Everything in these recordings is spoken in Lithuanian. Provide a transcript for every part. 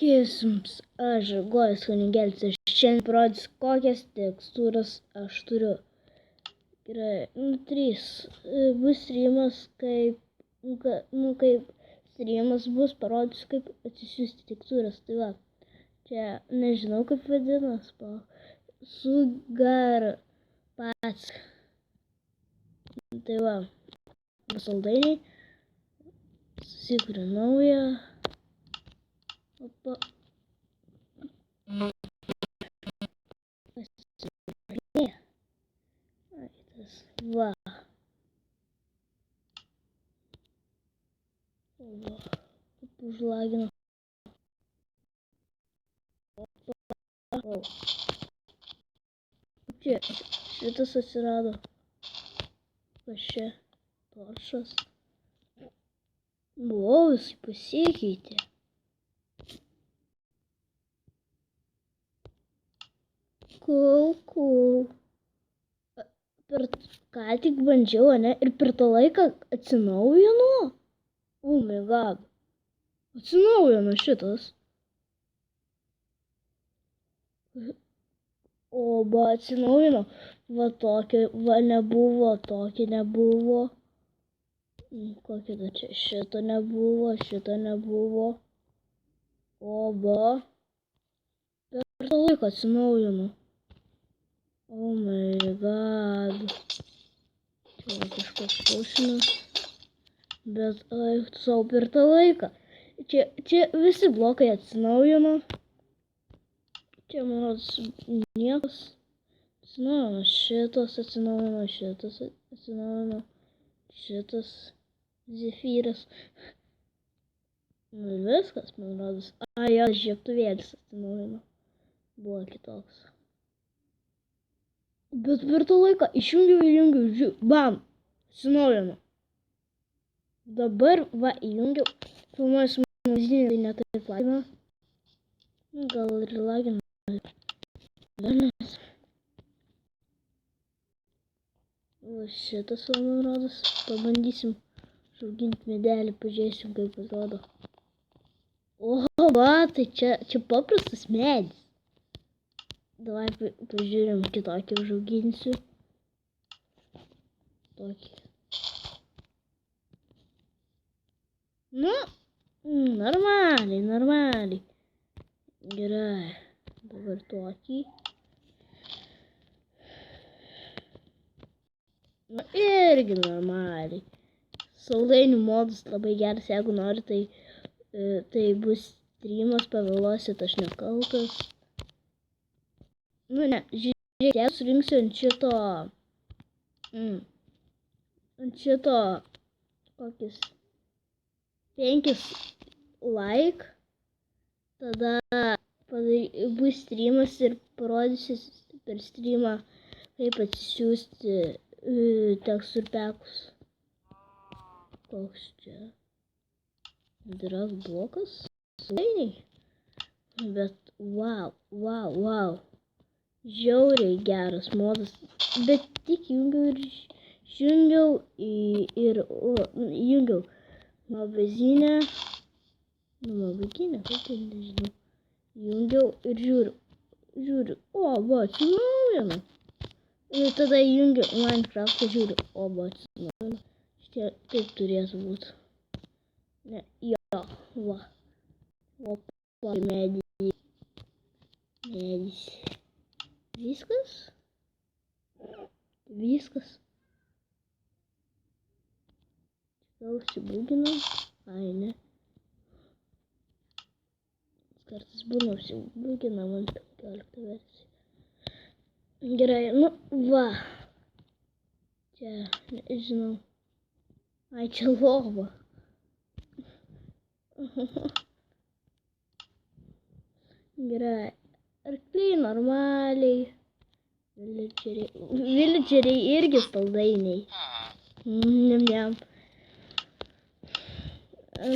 Kisms, aš Žagojas Kunigelis ir šiandien parodysiu, kokias tekstūras aš turiu. Gerai, 3. Bus streamas kaip streamas bus, parodysiu, kaip atsisiųsti tekstūras. Tai va, čia nežinau kaip vadinas, sugar pats. Tai va, saldainiai, susikuriu naują. Opa. Va. Kaip užlagino. Čia šitas atsirado. Kas čia? Toršas. Wow, jis pasikeitė. Cool. Ką tik bandžiau, ne? Ir per tą laiką atsinaujino. Oh my god. Atsinaujino šitas. O, atsinaujino. Va tokia, va nebuvo, tokia nebuvo. Kokia da čia? Šito nebuvo. O, per tą laiką atsinaujino. Oh my god. Čia kažkoks klausimas. Bet, savo per tą laiką. Čia visi blokai atsinaujino. Čia, man rodos, niekas. Atsinaujino šitas, atsinaujino šitas Zefyras. Nu viskas, man rodos. Jo, žiebtuvėlis atsinaujino. Buvo kitoks. Bet per tą laiką išjungiau, bam, atsinaujino. Dabar, va, įjungiau, filmuoju su magazinė, tai netaip lagina. Gal ir lagina. O šitas, man rodos, pabandysim užauginti medelį, pažiūrėsim, kaip atrodo. O, va, tai čia paprastas medis. Davai pažiūrim, kitokį užauginsiu. Tokį. Nu, normaliai. Gerai. Dabar tokį. Nu, irgi normaliai. Saldainių modus labai geras, jeigu nori, tai bus streamas, pavėluosit, aš nekaltas. Nu, ne, žiūrėk, jeigu surinksiu ant šito, kokius 5 like, tada bus streamas ir parodysiu per streamą, kaip atsisiųsti tekstur pekus. Koks čia? Drag blokas? Saldainiai? Bet, wow. Žiauriai geras modas, bet tik jungiau magazinę, kaip tai nežinau, jungiau ir žiūriu, o, va, atsinaujino. Ir tada jungiu Minecraft'ą, žiūriu, o, va, atsinaujino. Šitie taip turėtų būti. Ne, jo, va. O, medis. Viskas. Gal užsibūgino? Ai, ne. Kartais būna užsibūgina man 15 versija. Gerai, nu, va. Čia, nežinau. Ai, čia lova. Gerai. Arkliai normaliai. Villageriai irgi saldainiai. Niam.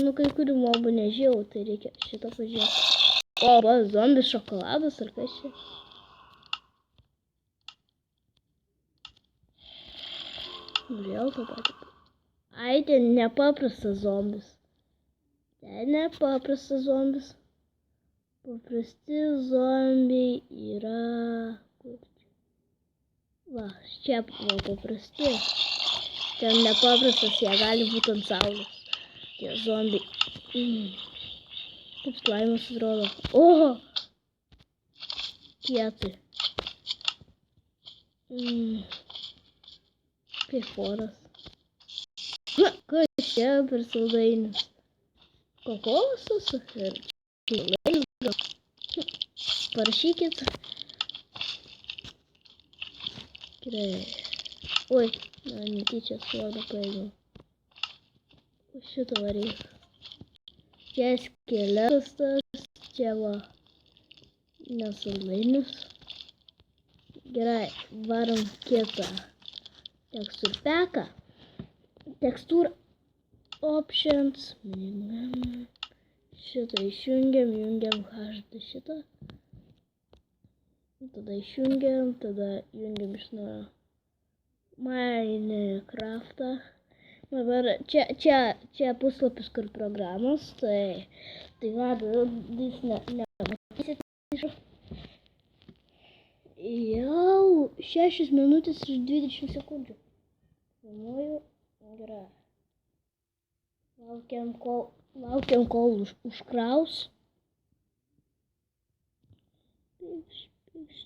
Nu, kai kurių mobų nežinau, tai reikia šitą pažiūrėti. O, va, zombis šokoladas ar kas čia? Vėl tą patį. Ai, ten nepaprastas zombis. Paprasti zombiai yra... Va, čia buvo paprasti. Ten nepaprastas, jie gali būti ant saulės. Tie zombiai. Kaip slaimas atrodo. Oho! Kietai. Kaip oras. Kas čia per saldainis? Kokosas ir salainis gal. Parašykit. Gerai. Oi, netyčia sodą paėmiau. Šitą varyk. Čia skeletas tas, čia va nesalainis. Gerai, varom kitą tekstur peką. Tekstur options. Šitą išjungiam, jungiam HD šitą. Tada išjungiam, tada jungiam iš nuo Minecraftą. Dabar čia puslapis, kur programos, tai va, jis nematysit. Jau 6 minutės ir 20 sekundžių. Filmuoju, gerai. Laukiam, kol užkraus. Tikš, pikš,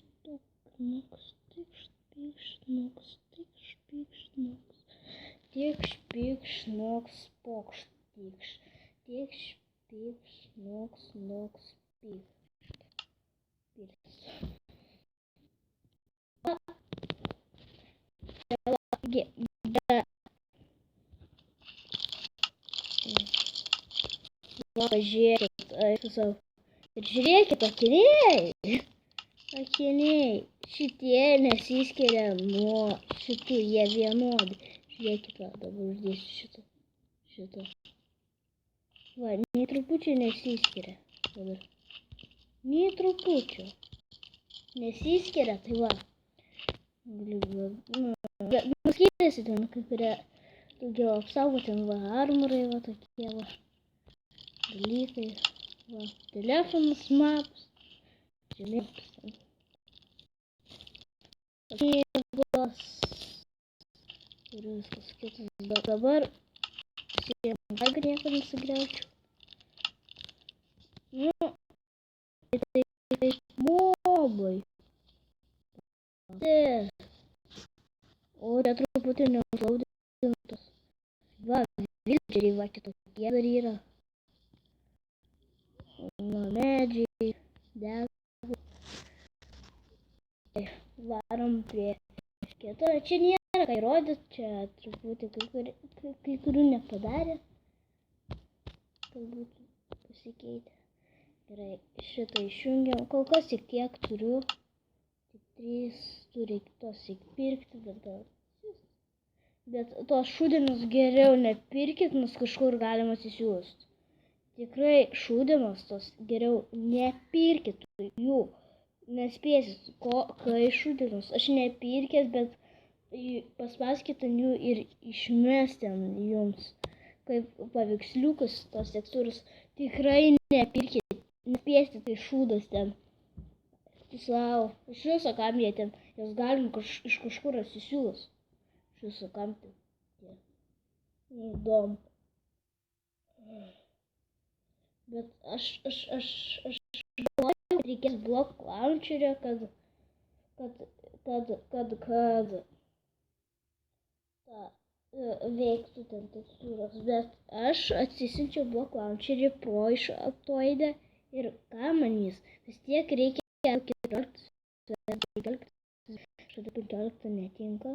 noks, pokš, tikš. Tikš, pikš, noks, pikš. Žiūrėkit, akiniai. Šitie nesiskiria nuo šitų, jie vienodi. Žiūrėkit, dabar uždėsiu šitą. Va, nei trupučio nesiskiria. Dabar. Nei trupučio. Nesiskiria, tai va. Skiriasi ten, kai kurie daugiau apsaugoti, va, armorai, va, tokie, va. Dalykai, va, telefonas, maps. Žemėpis ten. Knygos. Ir viskas kitas. Bet dabar kad niekada nesigriaučiau. Tai mobai. O čia truputį neužlaudintos. Va, vilčeriai, va, kitokie dar yra. Va, medžiai, degų. Varom prie kito. Čia nėra ką įrodyti, čia truputį kai kurių nepadarė. Galbūt pasikeitė. Gerai, šitą išjungiam. Kol kas tik tiek turiu. Tik 3 turi tos įpirkti, bet gal. Bet tos šūdinus geriau nepirkit, nes kažkur galima atsisiųsti. Tikrai šūdinas tos geriau nepirkit jų. Nespėsit, kai šūdinus. Aš nepirkęs, bet paspauskit ant jų ir išmesti jums. Kaip paveiksliukus tos tekstūros. Tikrai nepirkit. Nespėsit, tai šūdas ten. Tiesiog, iš viso kam jie ten. Jas galima iš kažkur atsisiūs. Iš viso kam ten. Neįdomu. Bet aš galvoju, reikės blok launcherio, kad veiktų ten tekstūros. Bet aš atsisiunčiau blok launcherį pro iš aptoidę ir ką man jis? Vis tiek reikia 15 netinka.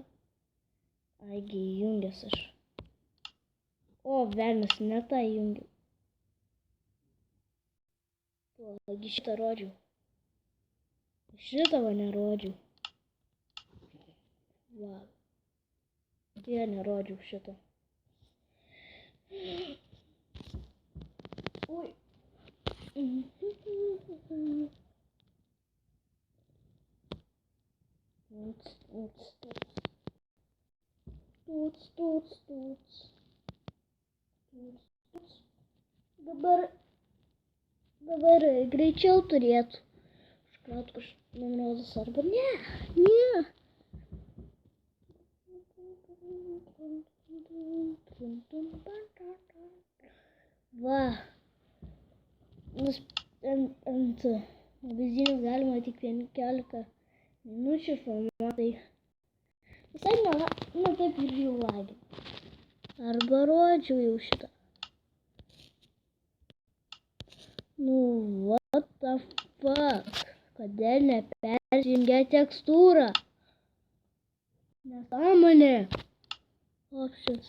Aigi, įjungęs aš. O, velnias, ne tą įjungiau. Agi šitą rodžiau. Šitą va nerodžiau. Va. Jie nerodžiau šitą. Ui. Dabar dabar greičiau turėtų užkrauti, man rodos, arba ne. Va, ant vaizdinių galima tik 15 minučių filmuotai. Visai ne taip ir jau lagina. Arba rodžiau jau šitą. Nu, what the fuck? Kodėl nepersijungia tekstūrą? Nesąmonė. Options.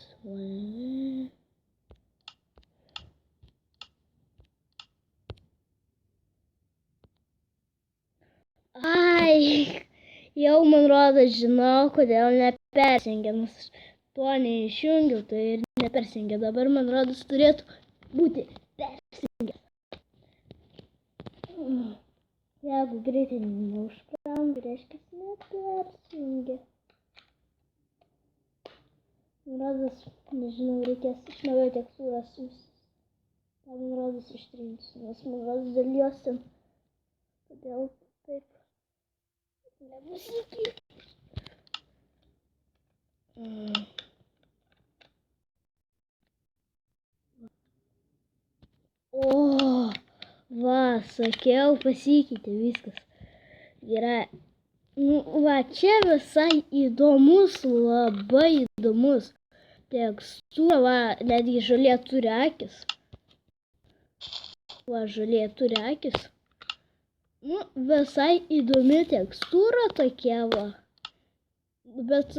Ai, jau man rodos žinau, kodėl nepersijungia, nes to neišjungiau, tai ir nepersijungia. Dabar man rodos turėtų būti persijungia. Jeigu greitai neužkraunu, reiškia nepersijungia. Man rodos, nežinau, reikės iš naujo tekstūros siųsti. Man rodos ištrinsiu, nes man rodos dėl jos ten. Todėl taip. Nebusikeis. O, va, sakiau, pasikeitė viskas. Gerai. Nu, va, čia visai įdomus, labai įdomus tekstūra, va, netgi žolė turi akis. Va, žolė turi akis. Nu, visai įdomi tekstūra tokia, va. Bet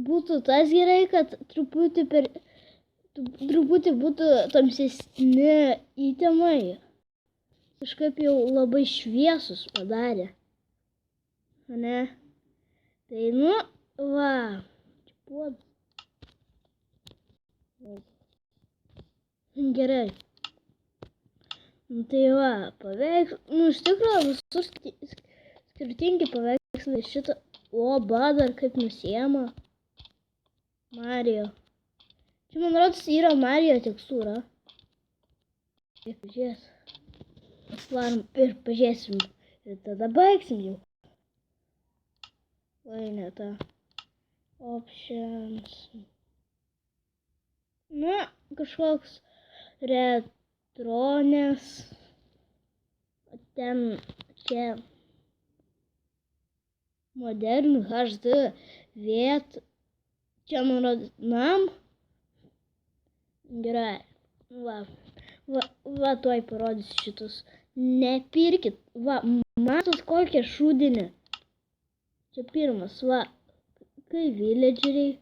būtų tas gerai, kad truputį būtų tamsesni įtemai. Kažkaip jau labai šviesus padarė. Ne? Tai, nu, va. Gerai. Nu, tai va, nu, iš tikrųjų visur skirtingi paveikslai šitą. O, dar kaip nusiema. Mario. Čia, man rodos, yra Mario tekstūra. Pažiūrės. Varom ir pažiūrėsim. Ir tada baigsim jau. Vai, ne ta. Options. Na, kažkoks retronės. Ten čia modernų HD viet. Čia, man rodos, nam. Gerai. Va, tuoj parodysiu šitus. Nepirkit. Va, matot kokią šūdinę. Čia pirmas, va, kai villageriai.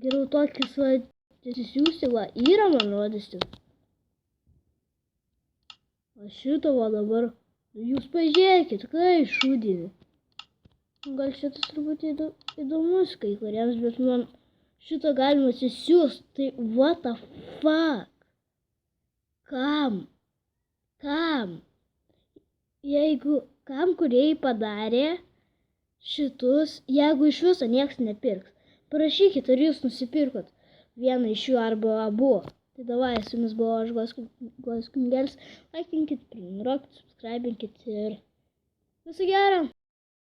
Geriau tokis, va, atsisiųsti, va, yra, man rodėsi. O šito, va, dabar, jūs pažiūrėkit, kai šūdinė. Gal šitas truputį įdomus kai kuriems, bet man šito galima atsisiųsti. Tai what the fuck? Kam? Jeigu, kam kūrėjai padarė šitus, jeigu iš viso nieks nepirks. Parašykit, ar jūs nusipirkot vieną iš jų arba abu. Tai davai, su jumis buvo aš, Gojus Kunigelis. Laikinkit, prenumeruokit, subscribinkit ir viso gero.